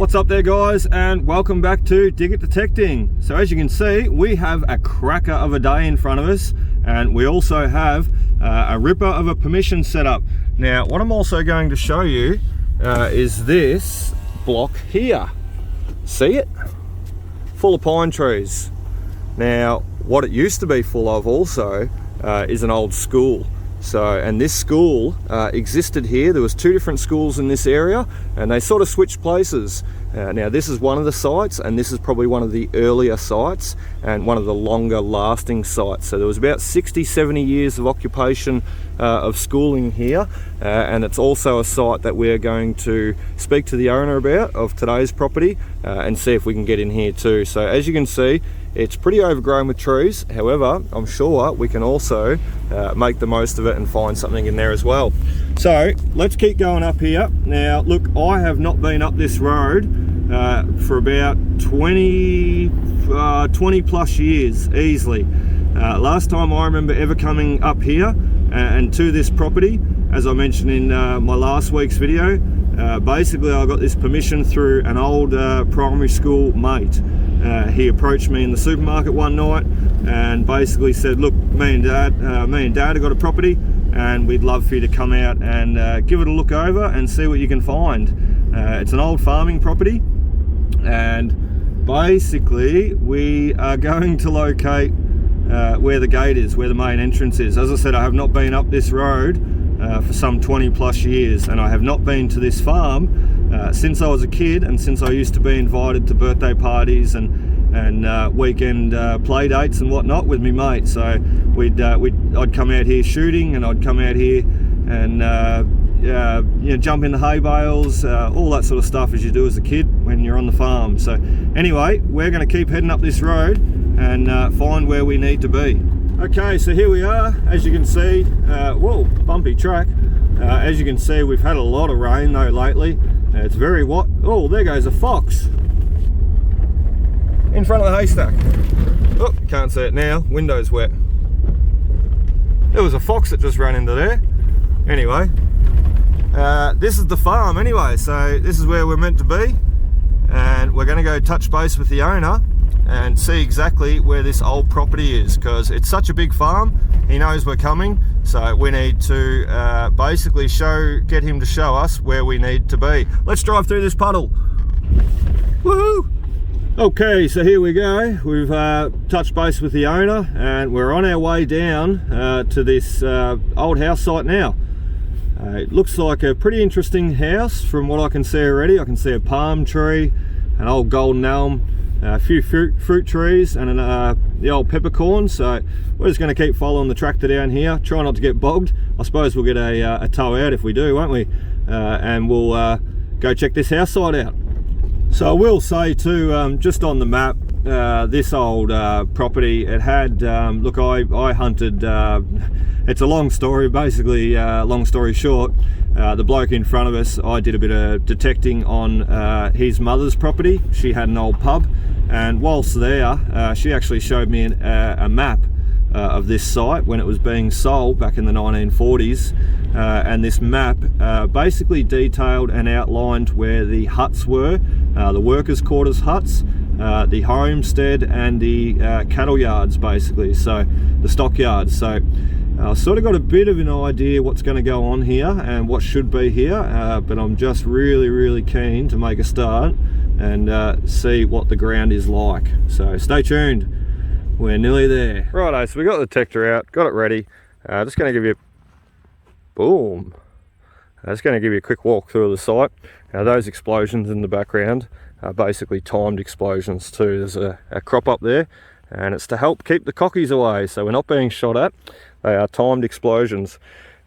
What's up there guys, and welcome back to Dig It Detecting. So as you can see, we have a cracker of a day in front of us, and we also have a ripper of a permission setup. Now what I'm also going to show you is this block here. See it? Full of pine trees. Now what it used to be full of also is an old school. And this school existed here. There was two different schools in this area, and they sort of switched places. Now this is one of the sites, and this is probably one of the earlier sites and one of the longer lasting sites. So there was about 60-70 years of occupation of schooling here, and it's also a site that we're going to speak to the owner about of today's property and see if we can get in here too. So as you can see, it's pretty overgrown with trees. However, I'm sure we can also make the most of it and find something in there as well. So let's keep going up here. Now look, I have not been up this road for about 20 plus years easily. Last time I remember ever coming up here and to this property, as I mentioned in my last week's video, basically I got this permission through an old primary school mate. He approached me in the supermarket one night and basically said, look, me and dad have got a property and we'd love for you to come out and give it a look over and see what you can find. It's an old farming property, and basically we are going to locate where the gate is, where the main entrance is. As I said, I have not been up this road for some 20 plus years, and I have not been to this farm since I was a kid, and since I used to be invited to birthday parties and weekend play dates and whatnot with me mate. So I'd come out here shooting, and I'd come out here and you know, jump in the hay bales, all that sort of stuff as you do as a kid when you're on the farm. So anyway, we're going to keep heading up this road and find where we need to be. Okay, so here we are. As you can see, whoa, bumpy track. As you can see, we've had a lot of rain though lately. It's very wet. Oh, there goes a fox in front of the haystack. Oh, can't see it now, window's wet. There was a fox that just ran into there. Anyway, this is the farm anyway, so this is where we're meant to be, and we're going to go touch base with the owner and see exactly where this old property is, because it's such a big farm. He knows we're coming, so we need to basically get him to show us where we need to be. Let's drive through this puddle. Woohoo! Okay, so here we go. We've touched base with the owner and we're on our way down to this old house site now. It looks like a pretty interesting house from what I can see already. I can see a palm tree, an old golden elm, a few fruit trees, and the old peppercorn. So we're just going to keep following the tractor down here, try not to get bogged. I suppose we'll get a tow out if we do, won't we? And we'll go check this house site out. So I will say too, just on the map, this old property, it had, look, I hunted, it's a long story, basically, long story short, the bloke in front of us, I did a bit of detecting on his mother's property. She had an old pub, and whilst there, she actually showed me a map of this site when it was being sold back in the 1940s, and this map basically detailed and outlined where the huts were, the workers' quarters huts, the homestead, and the cattle yards, basically, so the stockyards. So I've sort of got a bit of an idea what's going to go on here and what should be here, but I'm just really keen to make a start and see what the ground is like. So stay tuned, we're nearly there. Righto, so we got the detector out, got it ready. Just going to give you a quick walk through the site. Now those explosions in the background are basically timed explosions too. There's a crop up there, and it's to help keep the cockies away, so we're not being shot at. They are timed explosions.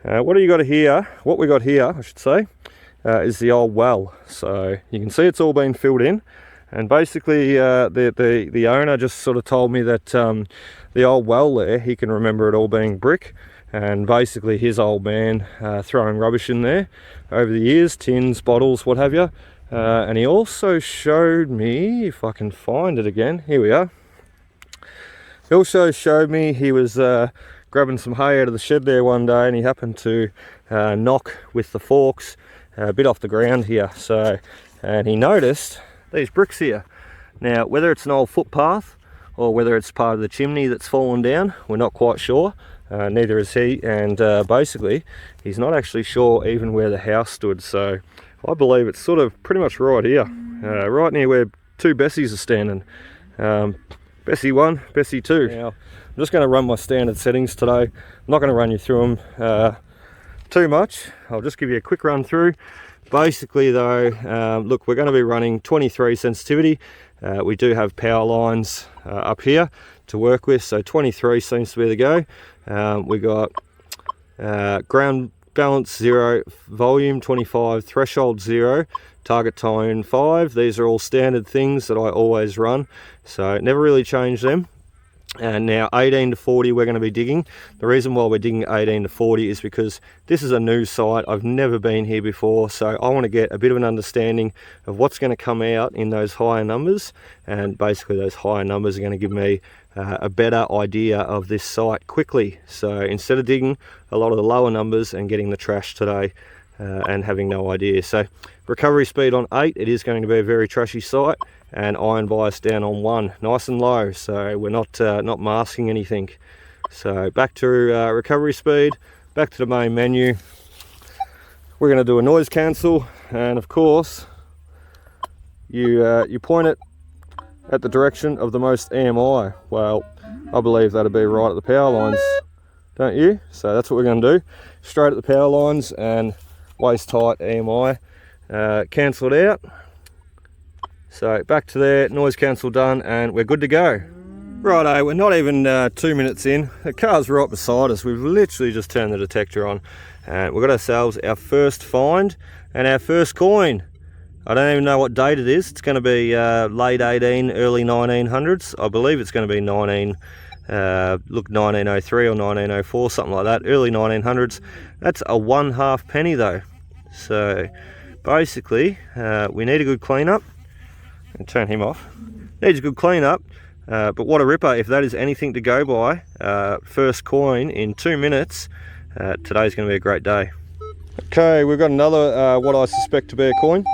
What we got here, I should say, is the old well. So you can see it's all been filled in, and basically the owner just sort of told me that the old well there, he can remember it all being brick, and basically his old man throwing rubbish in there over the years, tins, bottles, what have you. And he also showed me, if I can find it again, here we are. He also showed me he was grabbing some hay out of the shed there one day, and he happened to knock with the forks a bit off the ground here. So, and he noticed these bricks here. Now, whether it's an old footpath or whether it's part of the chimney that's fallen down, we're not quite sure. Neither is he, and basically he's not actually sure even where the house stood, so I believe it's sort of pretty much right here, right near where two Bessies are standing. Bessie 1, Bessie 2. Now, I'm just going to run my standard settings today. I'm not going to run you through them too much. I'll just give you a quick run through. Basically though, look, we're going to be running 23 sensitivity. We do have power lines up here to work with, so 23 seems to be the go. We got ground balance 0, volume 25, threshold 0, target tone 5. These are all standard things that I always run, so never really change them. And now 18 to 40 we're going to be digging. The reason why we're digging 18 to 40 is because this is a new site. I've never been here before, so I want to get a bit of an understanding of what's going to come out in those higher numbers, and basically those higher numbers are going to give me a better idea of this site quickly. So instead of digging a lot of the lower numbers and getting the trash today and having no idea. So recovery speed on 8, it is going to be a very trashy site, and iron bias down on 1, nice and low, so we're not masking anything. So back to recovery speed, back to the main menu. We're going to do a noise cancel, and of course you point it at the direction of the most EMI. Well, I believe that'll be right at the power lines, don't you? So that's what we're going to do, straight at the power lines and waist tight EMI. Cancelled out. So back to there, noise cancel done, and we're good to go. Righto, we're not even 2 minutes in. The car's right beside us. We've literally just turned the detector on, and we've got ourselves our first find and our first coin. I don't even know what date it is. It's going to be late 18, early 1900s. I believe it's going to be 1903 or 1904, something like that. Early 1900s. That's a 1/2 penny though. So basically, we need a good cleanup. And turn him off. Needs a good cleanup, but what a ripper if that is anything to go by. First coin in 2 minutes. Today's going to be a great day. Okay, we've got another what I suspect to be a coin.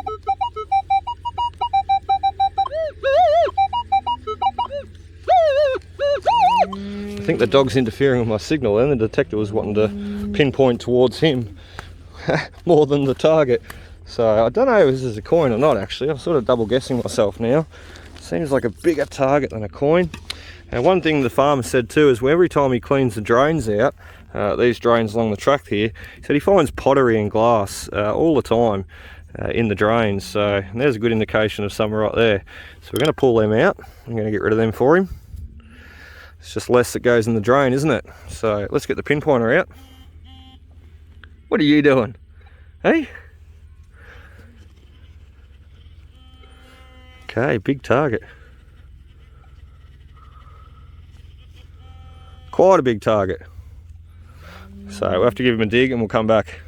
I think the dog's interfering with my signal, and the detector was wanting to pinpoint towards him more than the target. So I don't know if this is a coin or not actually. I'm sort of double guessing myself now. Seems like a bigger target than a coin. And one thing the farmer said too is every time he cleans the drains out, these drains along the track here, he said he finds pottery and glass all the time in the drains. So there's a good indication of some right there. So we're going to pull them out. I'm going to get rid of them for him. It's just less that goes in the drain, isn't it? So let's get the pinpointer out. What are you doing? Hey? Okay, big target. Quite a big target. So we'll have to give him a dig and we'll come back.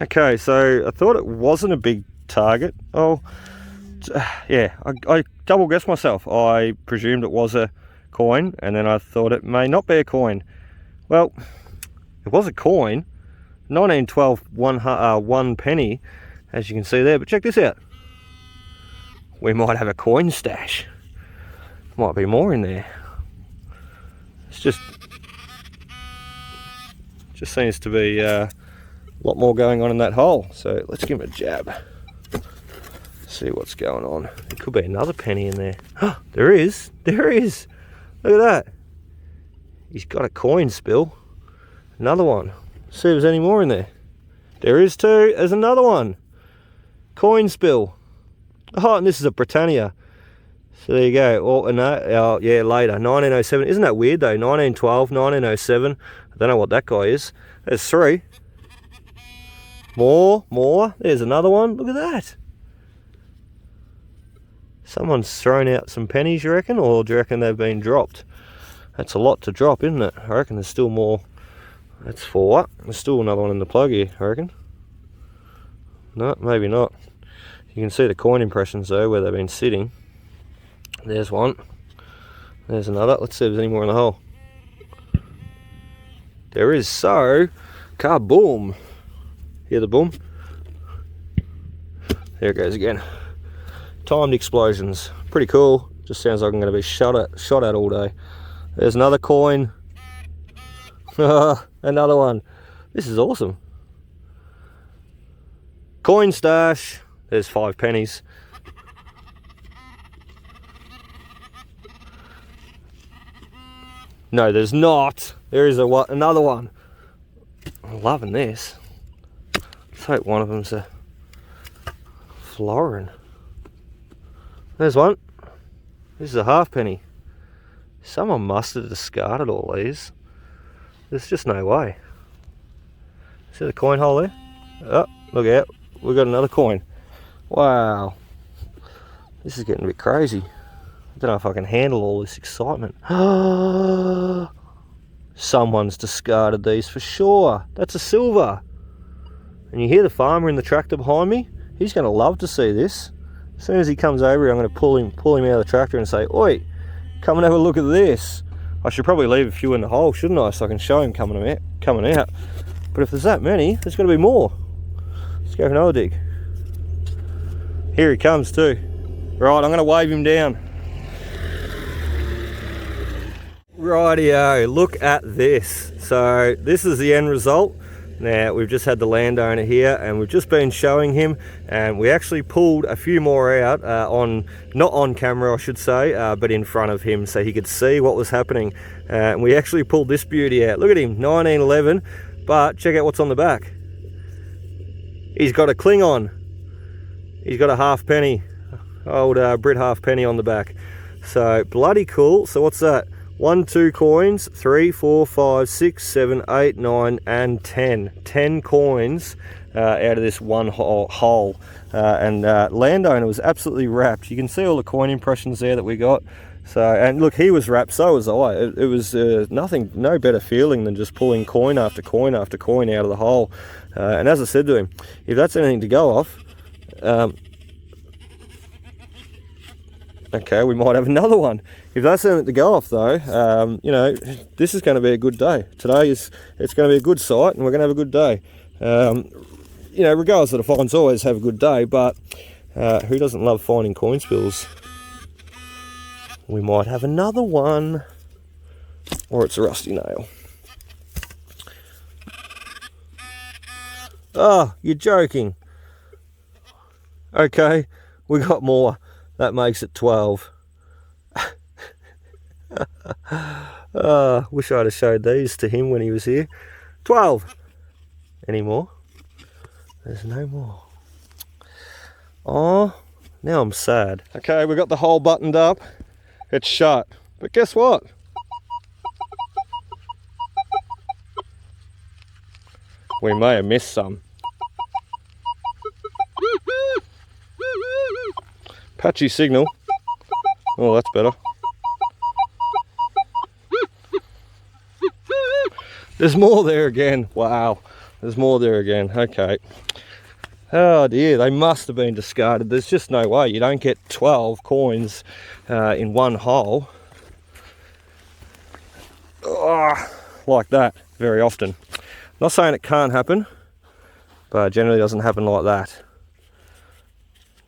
Okay, so I thought it wasn't a big target. Oh, yeah, I double guessed myself. I presumed it was a coin, and then I thought it may not be a coin. Well, it was a coin. 1912 1 penny, as you can see there, but check this out. We might have a coin stash. Might be more in there. It's just seems to be a lot more going on in that hole. So let's give him a jab. See what's going on. There could be another penny in there. There is. There is. Look at that. He's got a coin spill. Another one. See if there's any more in there. There is too. There's another one. Coin spill. Oh, and this is a Britannia. So there you go. Oh, no, yeah, later. 1907. Isn't that weird though? 1912, 1907. I don't know what that guy is. There's 3. More. There's another one. Look at that. Someone's thrown out some pennies, you reckon? Or do you reckon they've been dropped? That's a lot to drop, isn't it? I reckon there's still more. That's 4. There's still another one in the plug here, I reckon. No, maybe not. You can see the coin impressions though, where they've been sitting. There's one. There's another. Let's see if there's any more in the hole. There is. So, kaboom. Hear the boom? There it goes again. Timed explosions. Pretty cool. Just sounds like I'm going to be shot at all day. There's another coin. Another one. This is awesome. Coin stash. There's 5 pennies. No, there's not. There is another one. I'm loving this. Let's hope one of them's a florin. There's one. This is a halfpenny. Someone must have discarded all these. There's just no way. See the coin hole there? Oh, look out. We've got another coin. Wow. This is getting a bit crazy. I don't know if I can handle all this excitement. Someone's discarded these for sure. That's a silver. And you hear the farmer in the tractor behind me? He's going to love to see this. As soon as he comes over here, I'm going to pull him out of the tractor and say, "Oi, come and have a look at this." I should probably leave a few in the hole, shouldn't I, so I can show him coming out. But if there's that many, there's going to be more. Let's go for another dig. Here he comes too. Right, I'm going to wave him down. Rightio, look at this. So this is the end result. Now we've just had the landowner here and we've just been showing him, and we actually pulled a few more out not on camera I should say, but in front of him so he could see what was happening. And we actually pulled this beauty out. Look at him, 1911, but check out what's on the back. He's got a Klingon. He's got a halfpenny, old Brit halfpenny on the back. So bloody cool. So what's that? 1, 2 coins, 3, 4, 5, 6, 7, 8, 9, and 10. 10 coins out of this one hole. And landowner was absolutely wrapped. You can see all the coin impressions there that we got. So, and look, he was wrapped, so was I. It was no better feeling than just pulling coin after coin after coin out of the hole. And as I said to him, if that's anything to go off, okay, we might have another one. If that's something to go off though, you know, this is going to be a good day. It's going to be a good sight and we're going to have a good day. You know, regardless of the finds, always have a good day, but who doesn't love finding coin spills? We might have another one, or it's a rusty nail. Oh, you're joking. Okay, we got more. That makes it 12. Wish I'd have showed these to him when he was here. 12. Any more? There's no more. Oh, now I'm sad. Okay, we got the hole buttoned up. It's shut. But guess what? We may have missed some. Patchy signal. Oh, that's better. There's more there again. Wow. There's more there again. Okay. Oh dear, they must have been discarded. There's just no way. You don't get 12 coins in one hole like that very often. Not saying it can't happen, but it generally doesn't happen like that.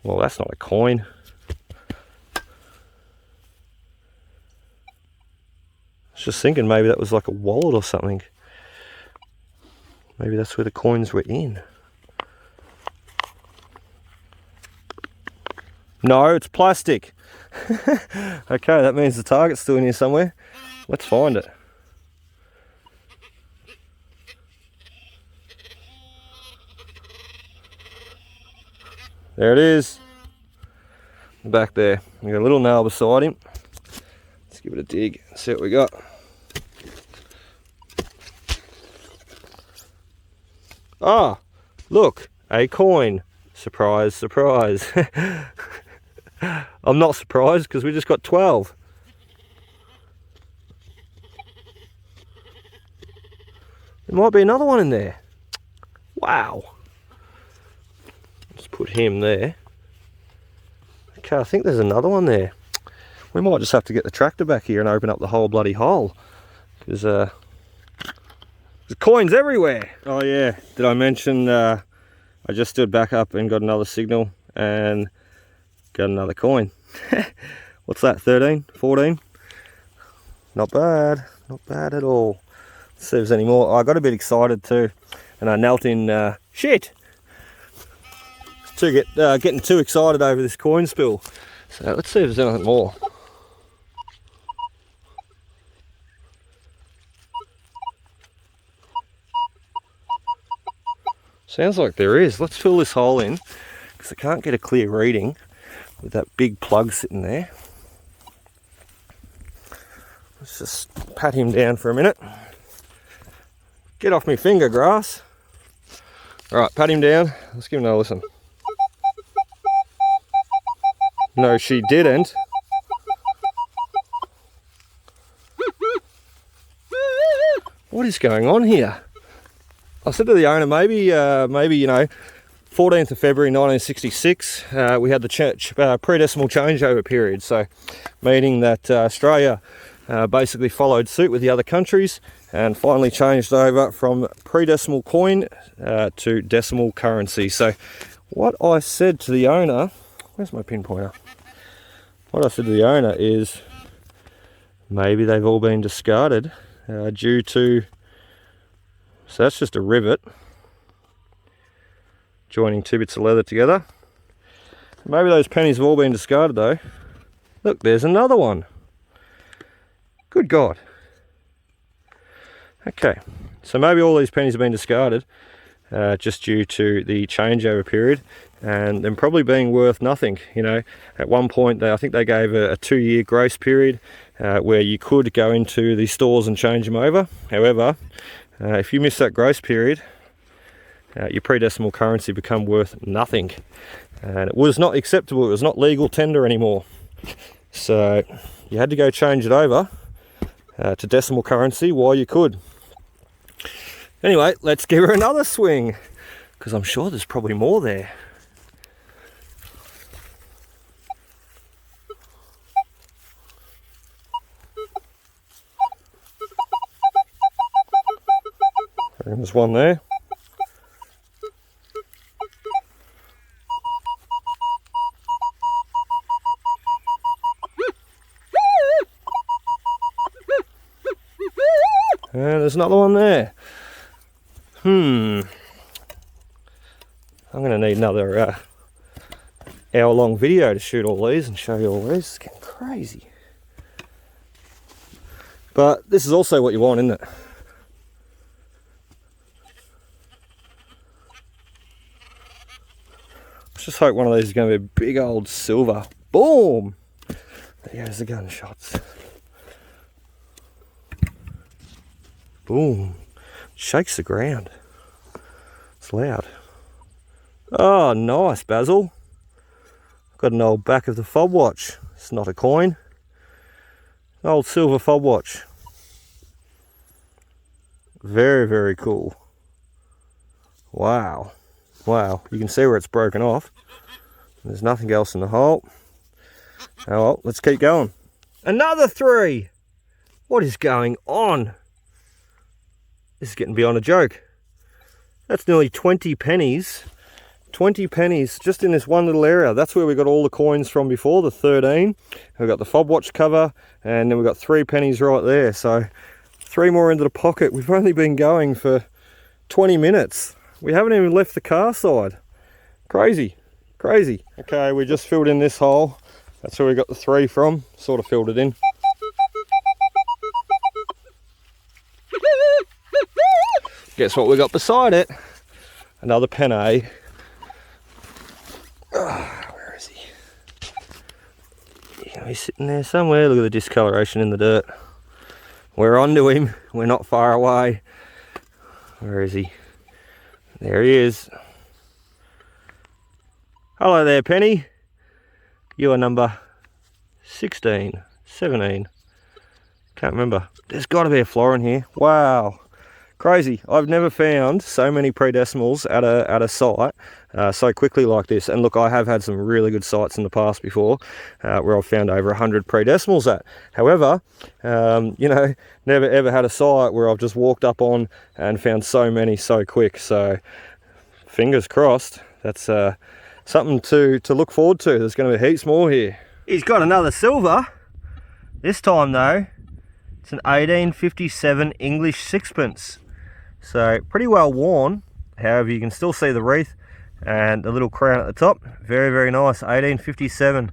Well, that's not a coin. I was just thinking maybe that was like a wallet or something. Maybe that's where the coins were in. No, it's plastic. Okay, that means the target's still in here somewhere. Let's find it. There it is. Back there. We got a little nail beside him. Let's give it a dig, see what we got. Ah, look, a coin. Surprise, surprise. I'm not surprised because we just got 12. There might be another one in there. Wow. Let's put him there. Okay, I think there's another one there. We might just have to get the tractor back here and open up the whole bloody hole, because there's coins everywhere. Oh yeah, did I mention I just stood back up and got another signal, and Got another coin. What's that, 13, 14? Not bad, not bad at all. Let's see if there's any more. I got a bit excited too, and I knelt in shit. Getting too excited over this coin spill. So let's see if there's anything more. Sounds like there is. Let's fill this hole in, because I can't get a clear reading with that big plug sitting there. Let's just pat him down for a minute. Get off me finger, grass. Alright, pat him down. Let's give him another listen. No, she didn't. What is going on here? I said to the owner, maybe you know, 14th of February 1966, we had the pre-decimal changeover period. So, meaning that Australia basically followed suit with the other countries and finally changed over from pre-decimal coin to decimal currency. So, what I said to the owner, where's my pinpointer? What I said to the owner is maybe they've all been discarded due to. So that's just a rivet joining two bits of leather together. Maybe those pennies have all been discarded though. Look, there's another one. Good God. Okay, so maybe all these pennies have been discarded just due to the changeover period, and them probably being worth nothing. You know, at one point I think they gave a 2-year grace period where you could go into the stores and change them over. However, if you miss that grace period, your pre-decimal currency become worth nothing, and it was not acceptable. It was not legal tender anymore, so you had to go change it over to decimal currency while you could. Anyway, let's give her another swing, because I'm sure there's probably more there. And there's one there. And there's another one there. I'm going to need another hour-long video to shoot all these and show you all these. It's getting crazy. But this is also what you want, isn't it? Let's just hope one of these is going to be a big old silver. Boom! There goes the gunshots. Boom. Shakes the ground. It's loud. Oh, nice, Basil. Got an old back of the fob watch. It's not a coin. An old silver fob watch. Very, very cool. Wow. Wow. You can see where it's broken off. There's nothing else in the hole. Oh well, let's keep going. Another 3! What is going on? This is getting beyond a joke. That's nearly 20 pennies. 20 pennies just in this one little area. That's where we got all the coins from before, the 13. We've got the fob watch cover, and then we've got 3 pennies right there. So 3 more into the pocket. We've only been going for 20 minutes. We haven't even left the car side. Crazy, crazy. Okay, we just filled in this hole. That's where we got the 3 from. Sort of filled it in. Guess what we got beside it? Another penny. Oh, where is he? Yeah, he's sitting there somewhere. Look at the discoloration in the dirt. We're onto him. We're not far away. Where is he? There he is. Hello there, Penny. You are number 16, 17. Can't remember. There's got to be a florin here. Wow. Crazy. I've never found so many pre-decimals at a site so quickly like this. And look, I have had some really good sites in the past before where I've found over 100 pre-decimals at. However, you know, never ever had a site where I've just walked up on and found so many so quick. So fingers crossed. That's something to look forward to. There's going to be heaps more here. He's got another silver. This time though, it's an 1857 English sixpence. So pretty well worn. However, you can still see the wreath and the little crown at the top. Very, very nice. 1857.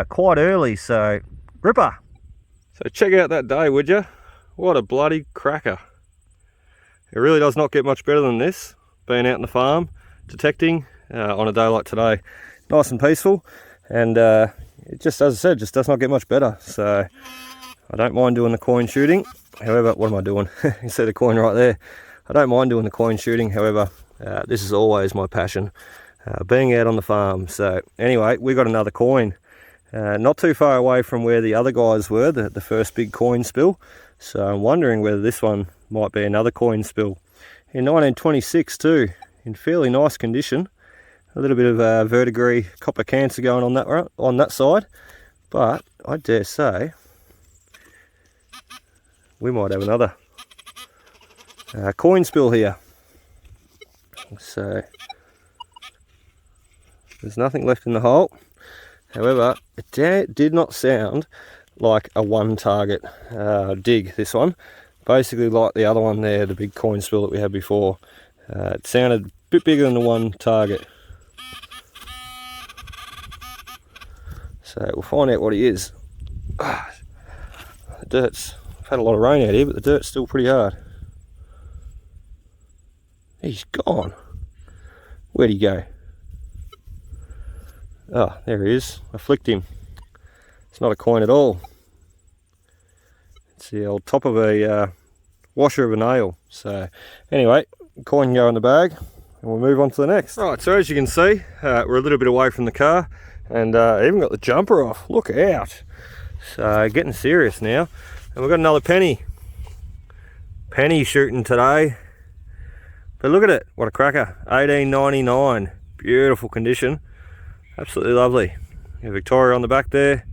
Quite early, so ripper. So check out that day, would you? What a bloody cracker. It really does not get much better than this, being out in the farm, detecting on a day like today. Nice and peaceful, and it just, as I said, just does not get much better. So I don't mind doing the coin shooting. However, what am I doing? You see the coin right there. I don't mind doing the coin shooting. However, this is always my passion, being out on the farm. So anyway, we got another coin. Not too far away from where the other guys were, the first big coin spill. So I'm wondering whether this one might be another coin spill. In 1926 too, in fairly nice condition. A little bit of verdigris copper cancer going on that side. But I dare say we might have another coin spill here. So there's nothing left in the hole. However, it did not sound like a one target dig, this one. Basically like the other one there, the big coin spill that we had before. It sounded a bit bigger than the one target. So we'll find out what he is. The dirt's, I've had a lot of rain out here, but the dirt's still pretty hard. He's gone. Where'd he go? Oh, there he is. I flicked him. It's not a coin at all. It's the old top of a washer of a nail. So anyway, coin can go in the bag and we'll move on to the next. Right, so as you can see, we're a little bit away from the car, and even got the jumper off. Look out. So getting serious now. And we've got another penny shooting today. But look at it, what a cracker. 1899, beautiful condition. Absolutely lovely. You have Victoria on the back there.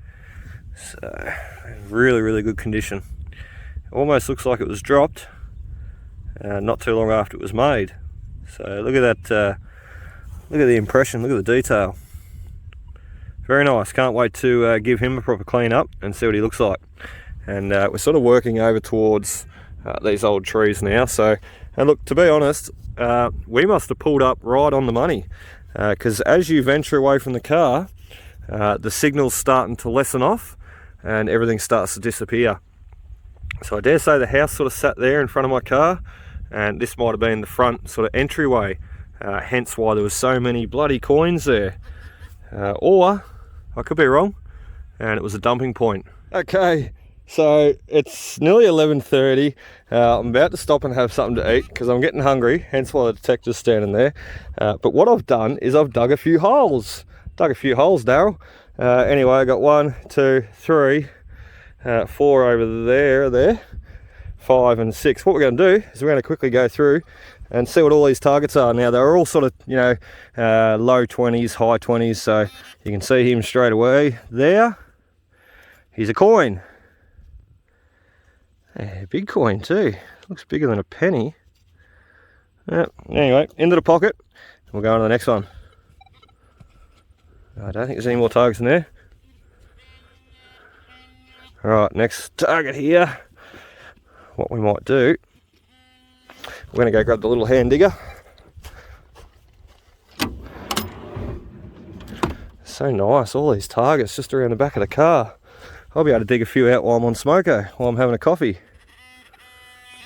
So really, really good condition. Almost looks like it was dropped not too long after it was made. So look at that, look at the impression, look at the detail. Very nice. Can't wait to give him a proper clean up and see what he looks like. And we're sort of working over towards these old trees now. So, and look, to be honest, we must have pulled up right on the money, because as you venture away from the car, the signal's starting to lessen off and everything starts to disappear. So I dare say the house sort of sat there in front of my car, and this might have been the front sort of entryway, hence why there was so many bloody coins there. Or I could be wrong and it was a dumping point. Okay, so it's nearly 11:30. I'm about to stop and have something to eat because I'm getting hungry, hence why the detector's standing there. But what I've done is I've dug a few holes. Daryl. Anyway, I got 1, 2, 3, 4 over there, 5 and 6. What we're going to do is we're going to quickly go through and see what all these targets are. Now they're all sort of, you know, low 20s, high 20s, so you can see him straight away there. He's a coin. A big coin too. Looks bigger than a penny. Anyway, into the pocket. We'll go on to the next one. I don't think there's any more targets in there. Alright, next target here. What we might do, we're going to go grab the little hand digger. So nice, all these targets just around the back of the car. I'll be able to dig a few out while I'm on smoko, while I'm having a coffee.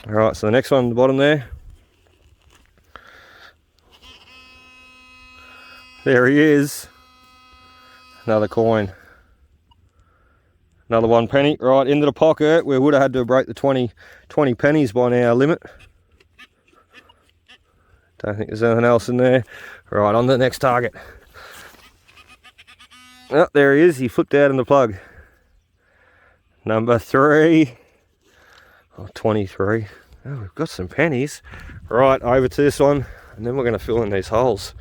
Alright, so the next one at the bottom there. There he is. Another coin. Another 1 penny, right into the pocket. We would have had to break the 20 pennies by now limit. Don't think there's anything else in there. Right, on to the next target. Oh, there he is, he flipped out in the plug. Number 3. Oh, 23. Oh, we've got some pennies. Right, over to this one, and then we're going to fill in these holes.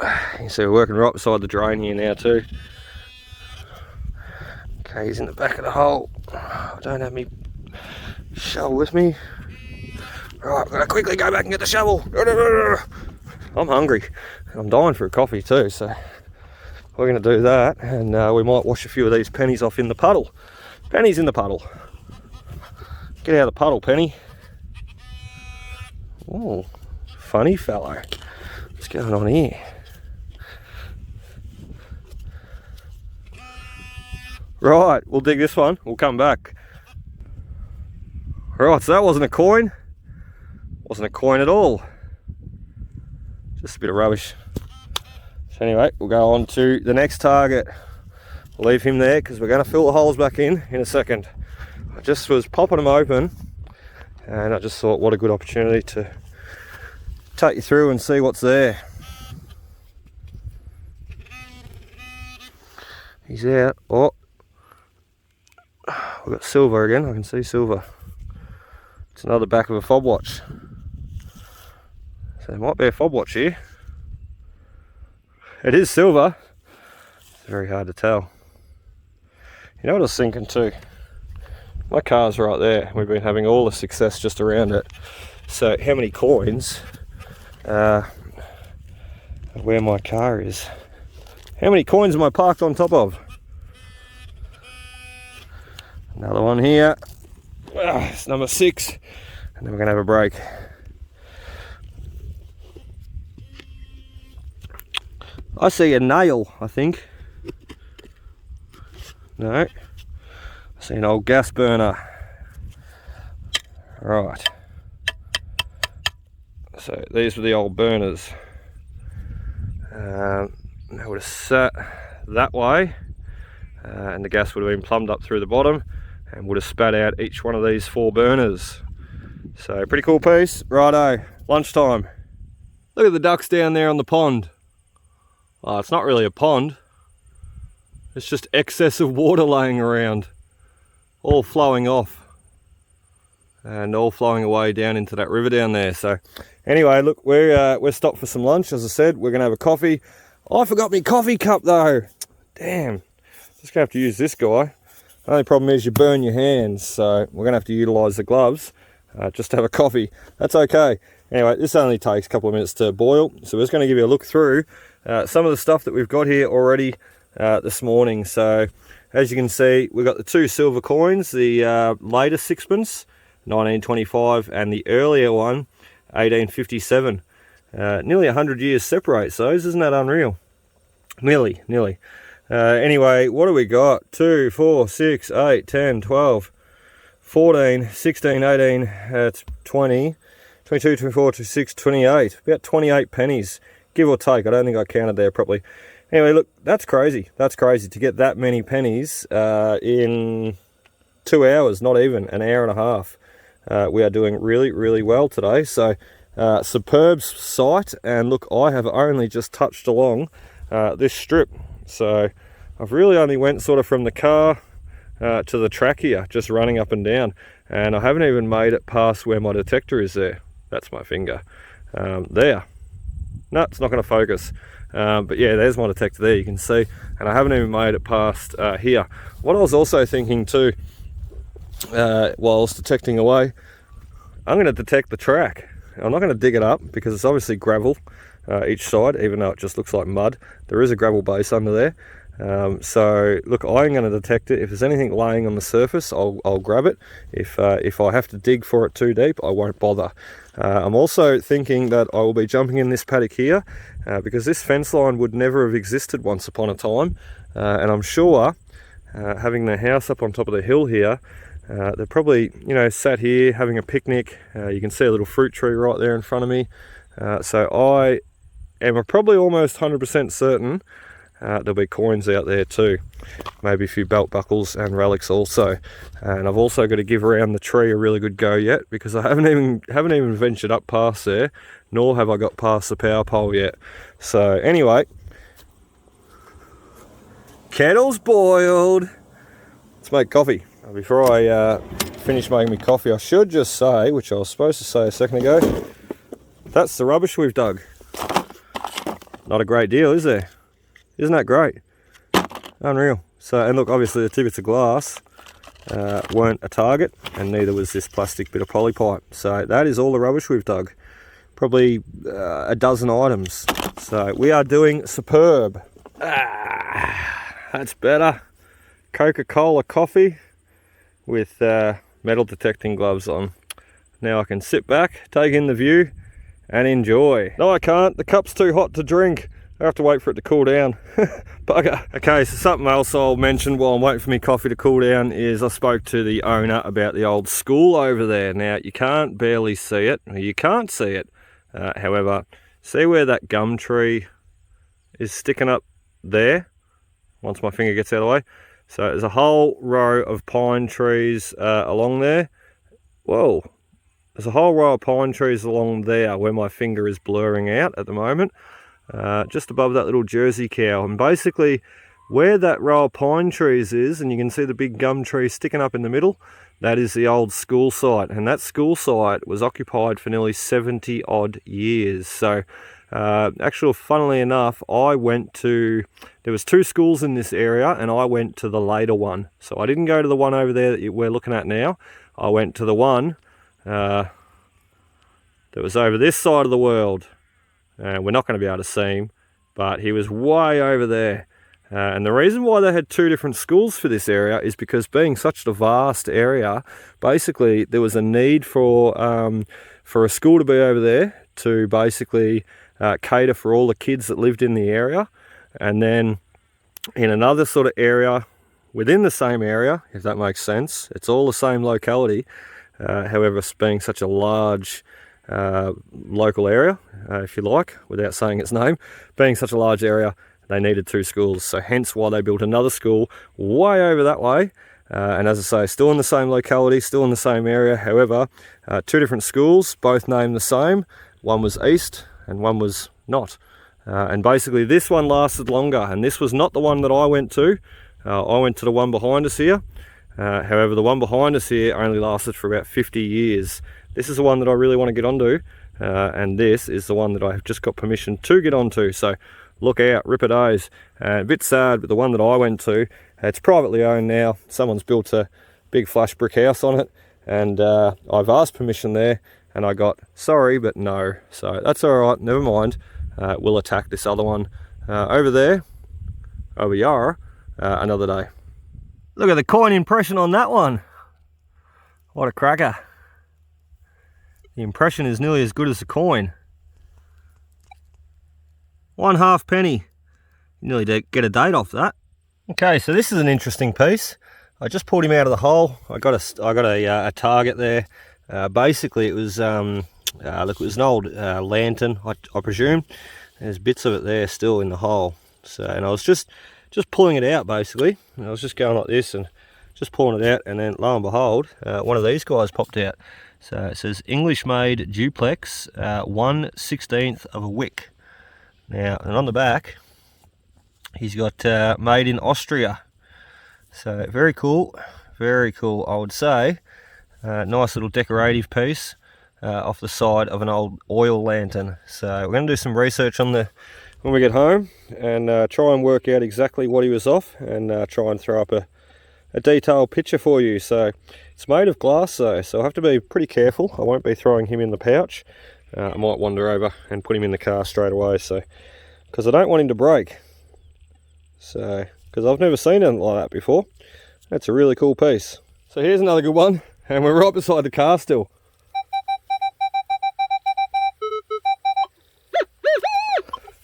You can see we're working right beside the drain here now too. Okay, he's in the back of the hole. I don't have me shovel with me. Right, I've got to quickly go back and get the shovel. I'm hungry. I'm dying for a coffee too, so we're going to do that, and we might wash a few of these pennies off in the puddle. Penny's in the puddle. Get out of the puddle, Penny. Oh, funny fellow. What's going on here? Right, we'll dig this one. We'll come back. Right, so that wasn't a coin. Wasn't a coin at all. Just a bit of rubbish. So anyway, we'll go on to the next target. We'll leave him there because we're going to fill the holes back in a second. I just was popping them open, and I just thought what a good opportunity to take you through and see what's there. He's out. Oh, we've got silver again. I can see silver. It's another back of a fob watch. So there might be a fob watch here. It is silver. It's very hard to tell. You know what I was thinking too? My car's right there. We've been having all the success just around it. So how many coins where my car is? How many coins am I parked on top of? Another one here. It's number 6. And then we're going to have a break. I see a nail, I think. No. I see an old gas burner. Right. So these were the old burners. They would have sat that way, and the gas would have been plumbed up through the bottom and would have spat out each one of these 4 burners. So pretty cool piece. Righto, lunchtime. Look at the ducks down there on the pond. Oh, it's not really a pond. It's just excess of water laying around, all flowing off and all flowing away down into that river down there. So anyway, look, we're stopped for some lunch. As I said, we're gonna have a coffee. I forgot my coffee cup though. Damn, just gonna have to use this guy. The only problem is you burn your hands, so we're gonna have to utilize the gloves just to have a coffee. That's okay. Anyway, this only takes a couple of minutes to boil, so we're just going to give you a look through some of the stuff that we've got here already this morning. So as you can see, we've got the 2 silver coins, the latest sixpence 1925 and the earlier one 1857. Nearly 100 years separates those. Isn't that unreal? Nearly. Anyway, what do we got? 2, 4, 6, 8, 10, 12, 14, 16, 18, 20, 22, 24, 26, 28. About 28 pennies, give or take. I don't think I counted there properly. Anyway, look, that's crazy. That's crazy to get that many pennies in 2 hours, not even an hour and a half. We are doing really, really well today. So superb sight. And look, I have only just touched along this strip. So I've really only went sort of from the car to the track here, just running up and down. And I haven't even made it past where my detector is there. That's my finger. There. No, it's not going to focus. But yeah, there's my detector there, you can see. And I haven't even made it past here. What I was also thinking too, whilst detecting away, I'm going to detect the track. I'm not going to dig it up because it's obviously gravel each side, even though it just looks like mud. There is a gravel base under there. So look, I'm going to detect it. If there's anything laying on the surface, I'll grab it. If I have to dig for it too deep, I won't bother. I'm also thinking that I will be jumping in this paddock here because this fence line would never have existed once upon a time. And I'm sure having the house up on top of the hill here, they're probably, you know, sat here having a picnic. You can see a little fruit tree right there in front of me. So I am probably almost 100% certain there'll be coins out there too, maybe a few belt buckles and relics also. And I've also got to give around the tree a really good go yet, because I haven't even ventured up past there, nor have I got past the power pole yet. So anyway, kettle's boiled. Let's make coffee. Before I finish making me coffee, I should just say, which I was supposed to say a second ago, that's the rubbish we've dug. Not a great deal, is there? Isn't that great? Unreal. So, and look, obviously the tippets of glass weren't a target, and neither was this plastic bit of poly pipe. So that is all the rubbish we've dug. Probably a dozen items. So we are doing superb. That's better. Coca-Cola coffee with metal detecting gloves on. Now I can sit back, take in the view, and enjoy. No, I can't. The cup's too hot to drink. I have to wait for it to cool down. Bugger. Okay, so something else I'll mention while I'm waiting for my coffee to cool down is I spoke to the owner about the old school over there. Now, you can't barely see it. You can't see it. However, see where that gum tree is sticking up there? Once my finger gets out of the way. So there's a whole row of pine trees along there. Whoa. There's a whole row of pine trees along there where my finger is blurring out at the moment. Just above that little Jersey cow, and basically where that row of pine trees is, and you can see the big gum tree sticking up in the middle, that is the old school site, and that school site was occupied for nearly 70 odd years. So actually, funnily enough, there was 2 schools in this area, and I went to the later one. So I didn't go to the one over there that we're looking at now. I went to the one that was over this side of the world. We're not going to be able to see him, but he was way over there. And the reason why they had 2 different schools for this area is because, being such a vast area, basically there was a need for a school to be over there to basically cater for all the kids that lived in the area. And then in another sort of area within the same area, if that makes sense, it's all the same locality. However, being such a large local area, if you like, without saying its name, being such a large area, they needed 2 schools. So hence why they built another school way over that way. And as I say, still in the same locality, still in the same area. However, 2 different schools, both named the same. One was east and one was not. And basically this one lasted longer, and this was not the one that I went to. I went to the one behind us here. However, the one behind us here only lasted for about 50 years. This is the one that I really want to get onto, and this is the one that I have just got permission to get onto. So look out, ripper days. A bit sad, but the one that I went to, it's privately owned now. Someone's built a big flush brick house on it, and I've asked permission there, and I got sorry but no. So that's all right, never mind. We'll attack this other one over there, over Yarra, another day. Look at the coin impression on that one. What a cracker. The impression is nearly as good as the coin. 1/2 penny. You nearly get a date off that. Okay, so this is an interesting piece. I just pulled him out of the hole. I got a target there. Basically, it was look, it was an old lantern, I presume. There's bits of it there still in the hole. So, and I was just pulling it out basically. And I was just going like this and just pulling it out, and then lo and behold, one of these guys popped out. So it says English made duplex, 1/16 of a wick. Now, and on the back, he's got made in Austria. So very cool, I would say. Nice little decorative piece off the side of an old oil lantern. So we're going to do some research on when we get home, and try and work out exactly what he was off, and try and throw up a detailed picture for you. So it's made of glass though, so I have to be pretty careful. I won't be throwing him in the pouch. I might wander over and put him in the car straight away, so because I don't want him to break. So because I've never seen anything like that before. That's a really cool piece. So here's another good one, and we're right beside the car still.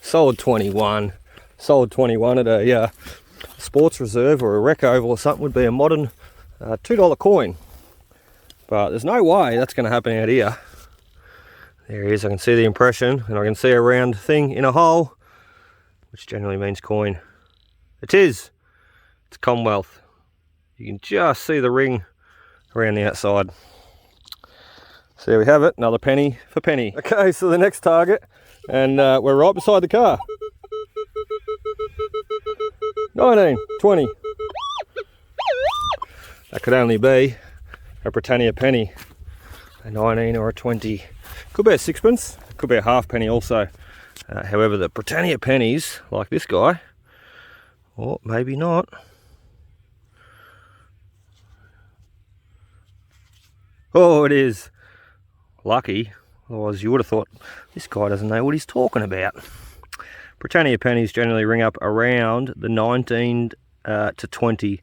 Solid 21 at a sports reserve or a rec oval or something would be a modern $2 coin. But there's no way that's going to happen out here. There he is, I can see the impression, and I can see a round thing in a hole, which generally means coin. It is. It's Commonwealth. You can just see the ring around the outside. So there we have it, another penny for penny. Okay, so the next target, and we're right beside the car. 19, 20. That could only be a Britannia penny, a 19 or a 20. Could be a sixpence, could be a halfpenny also. However, the Britannia pennies, like this guy, or maybe not. Oh, it is. Lucky. Otherwise you would have thought, this guy doesn't know what he's talking about. Britannia pennies generally ring up around the 19 to 20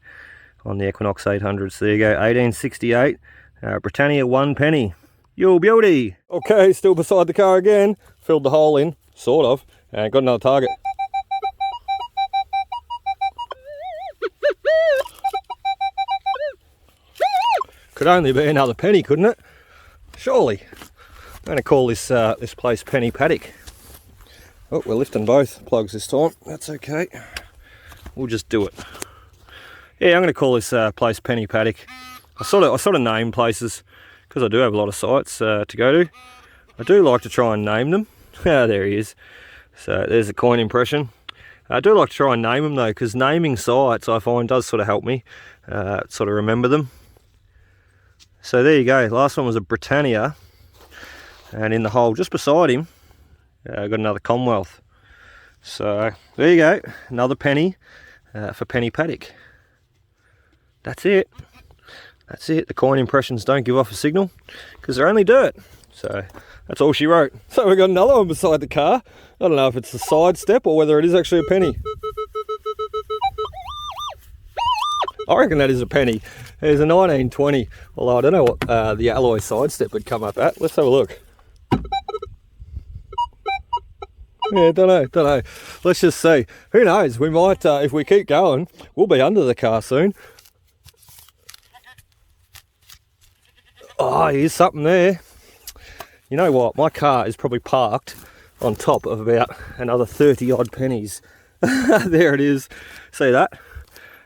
on the Equinox 800. So there you go, 1868. Britannia 1 penny. Yo, beauty. Okay, still beside the car again. Filled the hole in, sort of, and got another target. Could only be another penny, couldn't it? Surely. I'm going to call this this place Penny Paddock. Oh, we're lifting both plugs this time. That's okay. We'll just do it. Yeah, I'm going to call this place Penny Paddock. I sort of name places because I do have a lot of sites to go to. I do like to try and name them. Ah, there he is. So there's a coin impression. I do like to try and name them though, because naming sites I find does sort of help me sort of remember them. So there you go. Last one was a Britannia. And in the hole just beside him, I got another Commonwealth. So there you go, another penny for Penny Paddock. That's it. That's it. The coin impressions don't give off a signal because they're only dirt. So that's all she wrote. So we got another one beside the car. I don't know if it's a side step or whether it is actually a penny. I reckon that is a penny. There's a 1920. Although I don't know what the alloy side step would come up at. Let's have a look. Yeah, don't know. Let's just see. Who knows? We might, if we keep going, we'll be under the car soon. Oh, here's something there. You know what? My car is probably parked on top of about another 30 odd pennies. There it is. See that?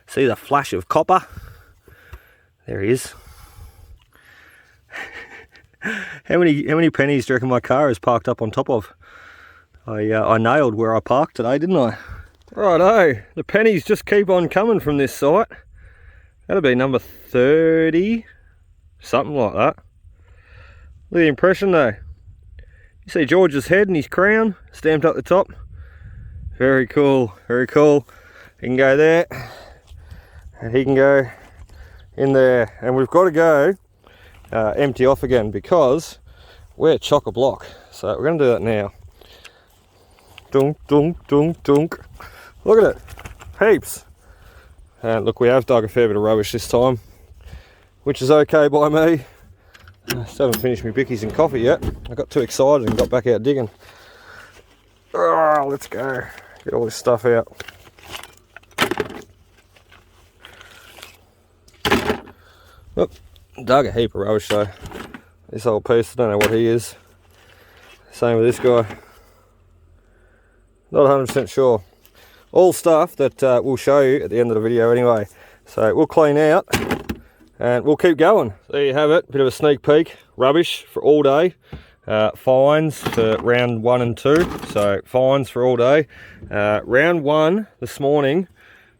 See the flash of copper? There he is. How many pennies do you reckon my car is parked up on top of? I nailed where I parked today, didn't I? Righto, the pennies just keep on coming from this site. That'll be number 30, something like that. Look at the impression though. You see George's head and his crown stamped up the top. Very cool, very cool. He can go there, and he can go in there. And we've got to go empty off again because we're chock-a-block. So we're going to do that now. Dunk, dunk, dunk, dunk. Look at it, heaps. And look, we have dug a fair bit of rubbish this time, which is okay by me. I still haven't finished my bickies and coffee yet. I got too excited and got back out digging. Oh, let's go. Get all this stuff out. Oh, dug a heap of rubbish though. This old piece, I don't know what he is. Same with this guy. Not 100% sure. All stuff that we'll show you at the end of the video anyway. So we'll clean out and we'll keep going. There you have it, bit of a sneak peek. Rubbish for all day. Fines for round 1 and 2. So fines for all day. Round 1 this morning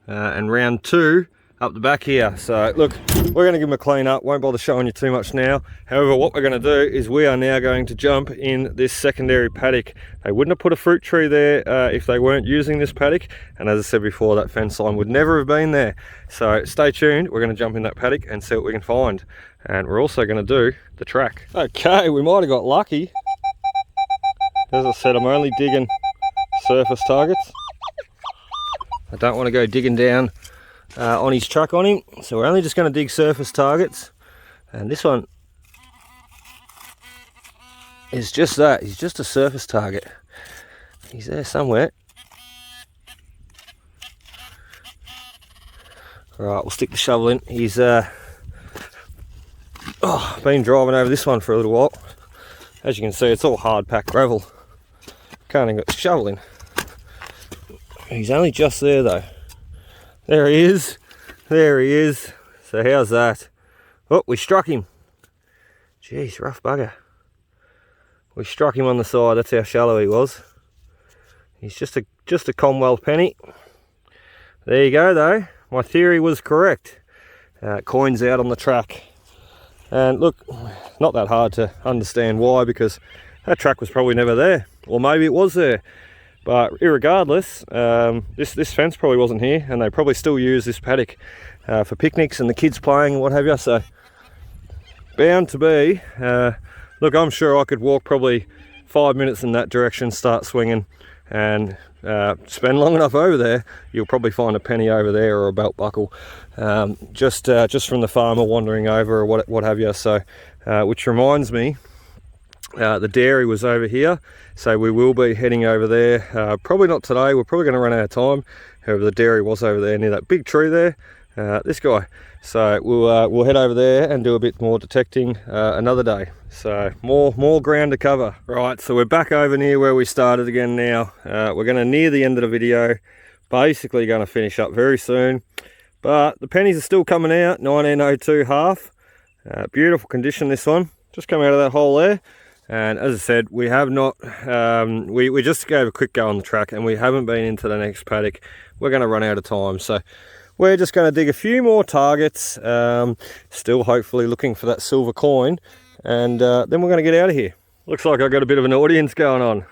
and round 2 up the back here. So look, we're going to give them a clean up. Won't bother showing you too much now. However, what we're going to do is we are now going to jump in this secondary paddock. They wouldn't have put a fruit tree there if they weren't using this paddock. And as I said before, that fence line would never have been there. So stay tuned. We're going to jump in that paddock and see what we can find. And we're also going to do the track. Okay, we might have got lucky. As I said, I'm only digging surface targets. I don't want to go digging down on his truck on him, so we're only just going to dig surface targets. And this one is just that, he's just a surface target. He's there somewhere. Right, we'll stick the shovel in. He's been driving over this one for a little while. As you can see, it's all hard packed gravel. Can't even get the shovel in. He's only just there though. There he is. There he is. So how's that? Oh, we struck him. Jeez, rough bugger. We struck him on the side. That's how shallow he was. He's just a Commonwealth penny. There you go though. My theory was correct. Coins out on the track. And look, not that hard to understand why, because that track was probably never there. Or maybe it was there. But irregardless, this fence probably wasn't here, and they probably still use this paddock for picnics and the kids playing and what have you. So bound to be. Look, I'm sure I could walk probably 5 minutes in that direction, start swinging, and spend long enough over there, you'll probably find a penny over there or a belt buckle, just from the farmer wandering over or what have you. So, which reminds me, the dairy was over here, so we will be heading over there. Probably not today, we're probably going to run out of time. However, the dairy was over there near that big tree there, this guy. So we'll head over there and do a bit more detecting another day. So more ground to cover. Right, so we're back over near where we started again now. We're going to near the end of the video, basically going to finish up very soon. But the pennies are still coming out, 1902 half. Beautiful condition, this one. Just come out of that hole there. And as I said, we have not, we just gave a quick go on the track and we haven't been into the next paddock. We're going to run out of time. So we're just going to dig a few more targets, still hopefully looking for that silver coin, and then we're going to get out of here. Looks like I've got a bit of an audience going on.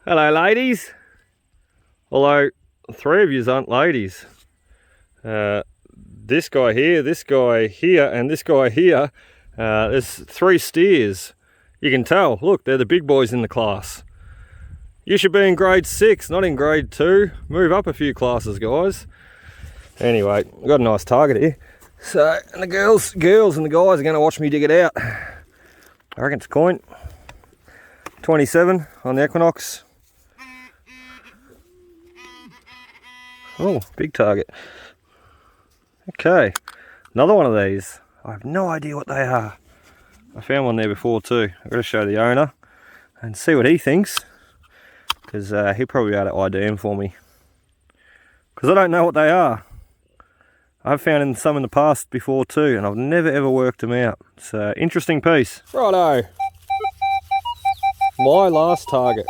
Hello ladies. Although 3 of yous aren't ladies. This guy here, and this guy here. There's 3 steers. You can tell, look, they're the big boys in the class. You should be in grade 6, not in grade 2. Move up a few classes, guys. Anyway, I've got a nice target here. So, and the girls and the guys are going to watch me dig it out. I reckon it's a coin. 27 on the Equinox. Oh, big target. Okay, another one of these. I have no idea what they are. I found one there before too. I've got to show the owner and see what he thinks, because he'll probably be able to ID them for me, because I don't know what they are. I've found some in the past before too, and I've never ever worked them out. So, interesting piece. Righto. My last target.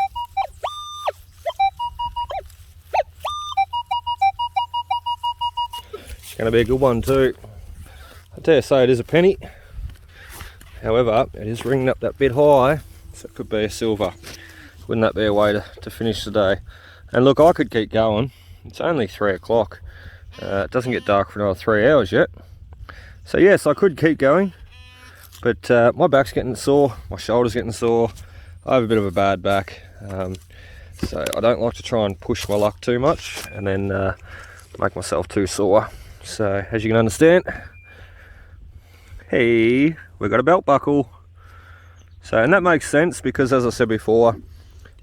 It's going to be a good one too. I dare say it is a penny. However, it is ringing up that bit high, so it could be a silver. Wouldn't that be a way to finish the day? And look, I could keep going. It's only 3 o'clock. It doesn't get dark for another 3 hours yet. So yes, I could keep going, but my back's getting sore, my shoulder's getting sore. I have a bit of a bad back, so I don't like to try and push my luck too much and then make myself too sore. So as you can understand, hey, we've got a belt buckle. So, and that makes sense because, as I said before,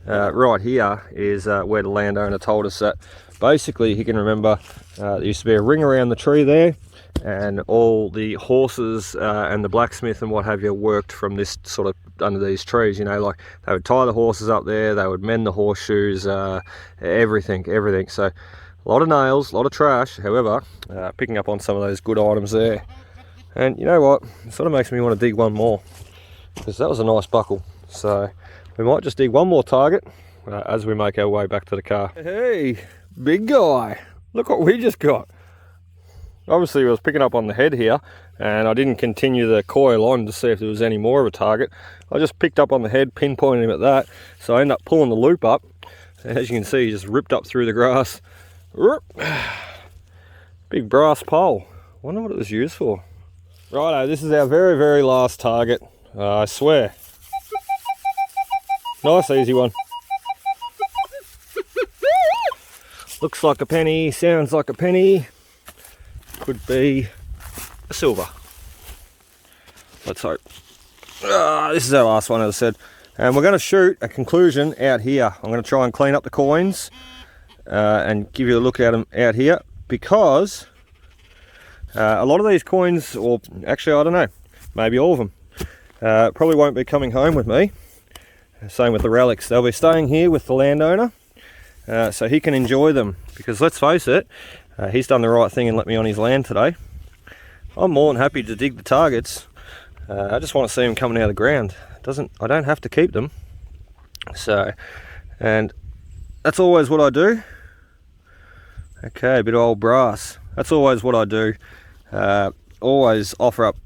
right here is where the landowner told us that basically he can remember there used to be a ring around the tree there, and all the horses and the blacksmith and what have you worked from this sort of under these trees. You know, like they would tie the horses up there, they would mend the horseshoes, everything. So a lot of nails, a lot of trash. However, picking up on some of those good items there. And you know what, it sort of makes me want to dig one more, because that was a nice buckle. So we might just dig one more target as we make our way back to the car. Hey, big guy, look what we just got. Obviously I was picking up on the head here, and I didn't continue the coil on to see if there was any more of a target. I just picked up on the head, pinpointed him at that, so I ended up pulling the loop up, and as you can see, he just ripped up through the grass. Big brass pole. Wonder what it was used for. Righto, this is our very, very last target. I swear. Nice easy one. Looks like a penny, sounds like a penny. Could be a silver. Let's hope. This is our last one, as I said. And we're going to shoot a conclusion out here. I'm going to try and clean up the coins and give you a look at them out here, because a lot of these coins, or actually I don't know, maybe all of them, probably won't be coming home with me. Same with the relics, they'll be staying here with the landowner, so he can enjoy them, because let's face it, he's done the right thing and let me on his land today. I'm more than happy to dig the targets. I just want to see them coming out of the ground. I don't have to keep them. So, and that's always what I do. Okay, a bit of old brass. That's always what I do. Always offer up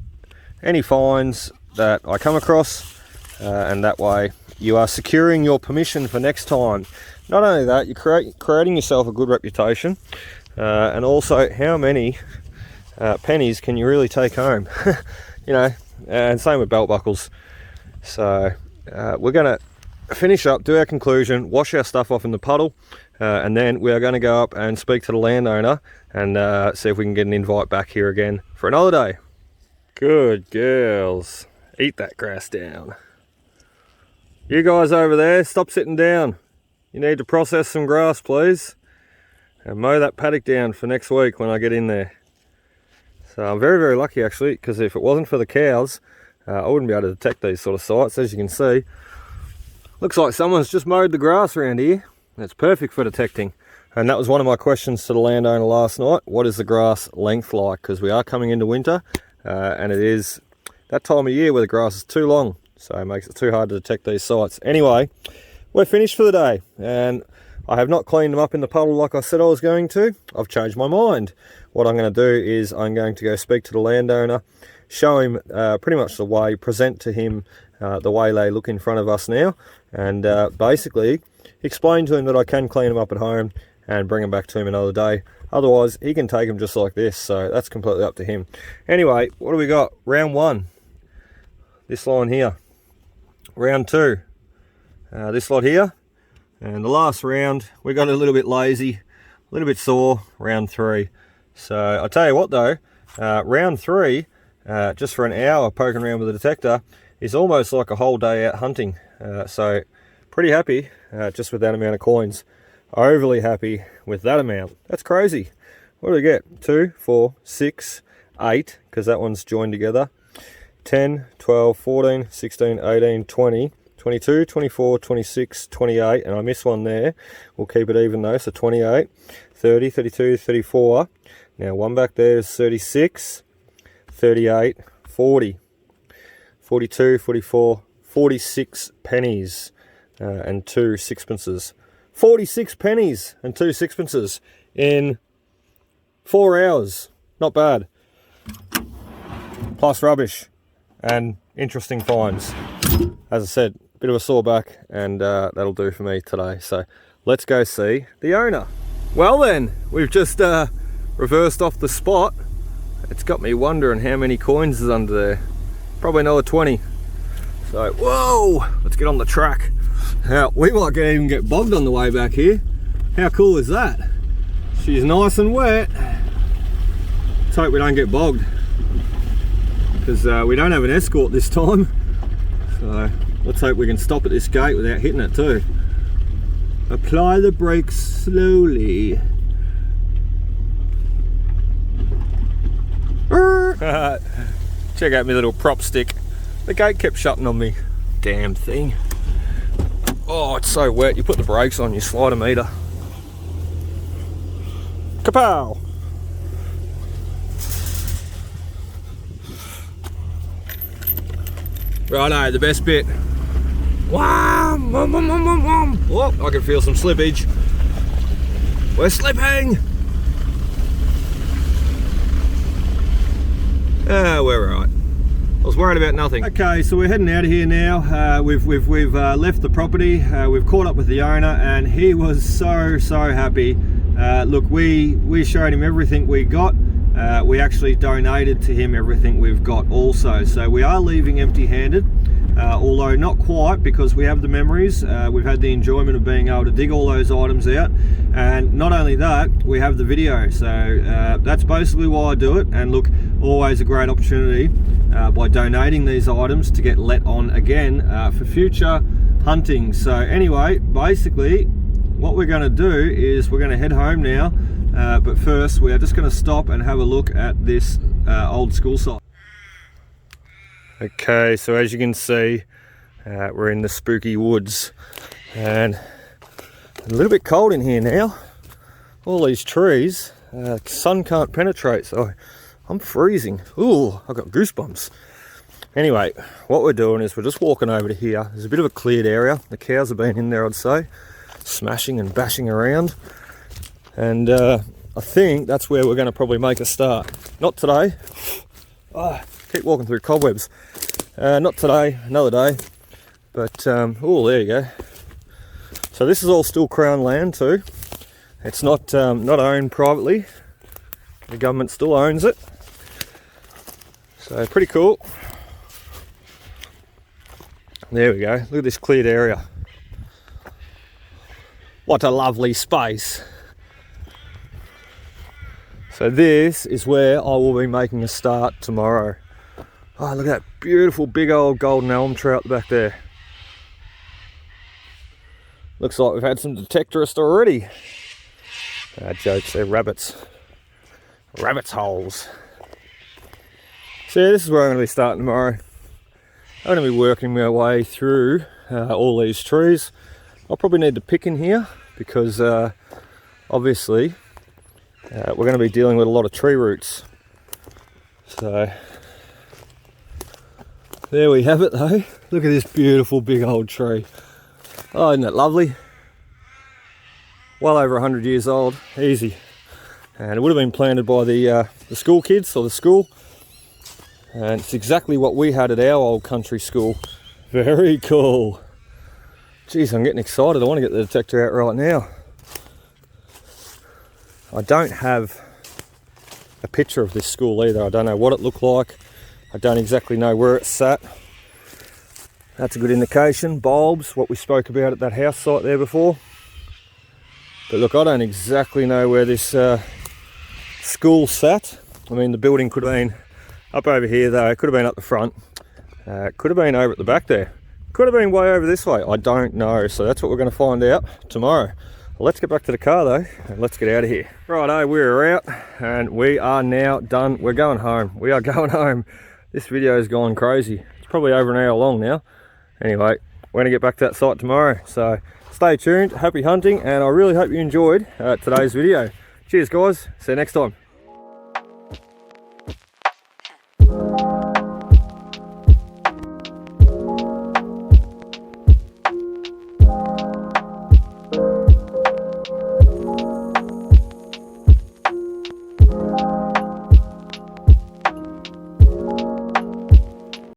any finds that I come across, and that way you are securing your permission for next time. Not only that, you're creating yourself a good reputation, and also how many pennies can you really take home? you know, and same with belt buckles. So we're going to finish up, do our conclusion, wash our stuff off in the puddle, and then we are going to go up and speak to the landowner and see if we can get an invite back here again for another day. Good girls. Eat that grass down. You guys over there, stop sitting down. You need to process some grass, please, and mow that paddock down for next week when I get in there. So I'm very, very lucky actually, because if it wasn't for the cows, I wouldn't be able to detect these sort of sites. As you can see, looks like someone's just mowed the grass around here. It's perfect for detecting. And that was one of my questions to the landowner last night. What is the grass length like? Because we are coming into winter, and it is that time of year where the grass is too long, so it makes it too hard to detect these sites. Anyway, we're finished for the day, and I have not cleaned them up in the puddle like I said I was going to. I've changed my mind. What I'm going to do is I'm going to go speak to the landowner, show him pretty much the way, present to him the way they look in front of us now, and basically explain to him that I can clean them up at home and bring them back to him another day. Otherwise, he can take them just like this, so that's completely up to him. Anyway, what do we got? Round 1. This line here. Round 2. This lot here. And the last round, we got a little bit lazy, a little bit sore, round 3. So I'll tell you what though, round 3, just for an hour poking around with the detector, is almost like a whole day out hunting. So pretty happy just with that amount of coins. Overly happy with that amount. That's crazy. What do we get? 2, 4, 6, 8, because that one's joined together. 10, 12, 14, 16, 18, 20, 22, 24, 26, 28, and I missed one there. We'll keep it even though, so 28, 30, 32, 34. Now one back there is 36, 38, 40, 42, 44, 46 pennies and 2 sixpences. 46 pennies and 2 sixpences in 4 hours. Not bad. Plus rubbish and interesting finds. As I said, a bit of a sore back, and that'll do for me today. So let's go see the owner. Well then, we've just reversed off the spot. It's got me wondering how many coins is under there. Probably another 20. So, whoa, let's get on the track. Now, we might even get bogged on the way back here. How cool is that? She's nice and wet. Let's hope we don't get bogged, because we don't have an escort this time. So let's hope we can stop at this gate without hitting it too. Apply the brakes slowly. Check out my little prop stick. The gate kept shutting on me. Damn thing. Oh, it's so wet. You put the brakes on, you slide a meter. Kapow! Righto, the best bit. Wow! Oh, I can feel some slippage. We're slipping! We're right. I was worried about nothing. Okay, so we're heading out of here now. We've left the property. We've caught up with the owner, and he was so happy. Look, we showed him everything we got. We actually donated to him everything we've got also. So we are leaving empty-handed, although not quite, because we have the memories. We've had the enjoyment of being able to dig all those items out, and not only that, we have the video. So that's basically why I do it. And look, always a great opportunity by donating these items to get let on again for future hunting. So anyway, basically what we're going to do is we're going to head home now, but first we are just going to stop and have a look at this old school site. Okay, so as you can see, we're in the spooky woods, and a little bit cold in here now. All these trees, sun can't penetrate, so I'm freezing. Ooh, I've got goosebumps. Anyway, what we're doing is we're just walking over to here. There's a bit of a cleared area. The cows have been in there, I'd say, smashing and bashing around. And I think that's where we're going to probably make a start. Not today. Oh, keep walking through cobwebs. Not today, another day. But, oh, there you go. So this is all still Crown land too. It's not owned privately. The government still owns it. So pretty cool. There we go, look at this cleared area. What a lovely space. So this is where I will be making a start tomorrow. Oh, look at that beautiful big old golden elm tree out the back there. Looks like we've had some detectorists already. Jokes, they're rabbits. Rabbits holes. So yeah, this is where I'm going to be starting tomorrow. I'm going to be working my way through all these trees. I'll probably need to pick in here because obviously we're going to be dealing with a lot of tree roots. So there we have it though. Look at this beautiful big old tree. Oh, isn't that lovely? Well over 100 years old, easy. And it would have been planted by the school kids or the school. And it's exactly what we had at our old country school. Very cool. Geez, I'm getting excited. I want to get the detector out right now. I don't have a picture of this school either. I don't know what it looked like. I don't exactly know where it sat. That's a good indication. Bulbs, what we spoke about at that house site there before. But look, I don't exactly know where this school sat. I mean, the building could have been up over here though. It could have been up the front. It could have been over at the back there. Could have been way over this way. I don't know. So that's what we're going to find out tomorrow. Well, let's get back to the car though, and let's get out of here. Righto, we're out and we are now done. We're going home. We are going home. This video has gone crazy. It's probably over an hour long now. Anyway, we're going to get back to that site tomorrow. So stay tuned, happy hunting, and I really hope you enjoyed today's video. Cheers guys, see you next time.